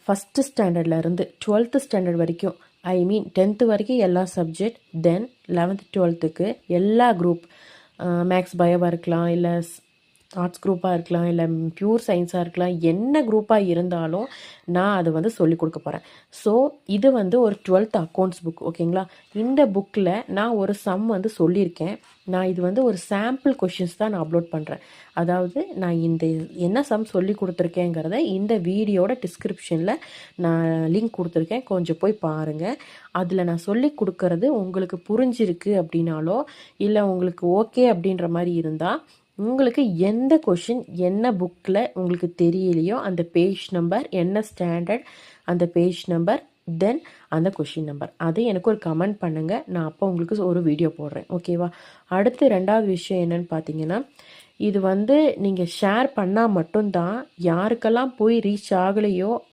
First ஸ்டாண்டர்ட்லேருந்து 12th standard வரைக்கும், ஐ மீன் 10th வரைக்கும் எல்லா சப்ஜெக்ட், தென் 11th 12th எல்லா குரூப், மேக்ஸ் பயோவாக இருக்கலாம், இல்லை ஆர்ட்ஸ் குரூப்பாக இருக்கலாம், இல்லை பியூர் சயின்ஸாக இருக்கலாம், என்ன குரூப்பாக இருந்தாலும் நான் அதை வந்து சொல்லிக் கொடுக்க போகிறேன். ஸோ இது வந்து ஒரு 12th அக்கௌண்ட்ஸ் புக், ஓகேங்களா? இந்த புக்கில் நான் ஒரு சம் வந்து சொல்லியிருக்கேன். நான் இது வந்து ஒரு சாம்பிள் கொஷின்ஸ் தான் நான் அப்லோட் பண்ணுறேன். அதாவது நான் இந்த என்ன சம் சொல்லி கொடுத்துருக்கேங்கிறத இந்த வீடியோட டிஸ்கிரிப்ஷனில் நான் லிங்க் கொடுத்துருக்கேன், கொஞ்சம் போய் பாருங்கள். அதில் நான் சொல்லி கொடுக்கறது உங்களுக்கு புரிஞ்சிருக்கு அப்படின்னாலோ, இல்லை உங்களுக்கு ஓகே அப்படின்ற மாதிரி இருந்தால், உங்களுக்கு எந்த கொஷின் என்ன புக்கில் உங்களுக்கு தெரியலையோ அந்த பேஜ் நம்பர், என்ன ஸ்டாண்டர்ட், அந்த பேஜ் நம்பர், தென் அந்த கொஷின் நம்பர், அது எனக்கு ஒரு கமெண்ட் பண்ணுங்கள். நான் அப்போ உங்களுக்கு ஒரு வீடியோ போடுறேன், ஓகேவா? அடுத்து ரெண்டாவது விஷயம் என்னன்னு பார்த்தீங்கன்னா, இது வந்து நீங்கள் ஷேர் பண்ணால் மட்டும்தான் யாருக்கெல்லாம் போய் ரீச் ஆகலையோ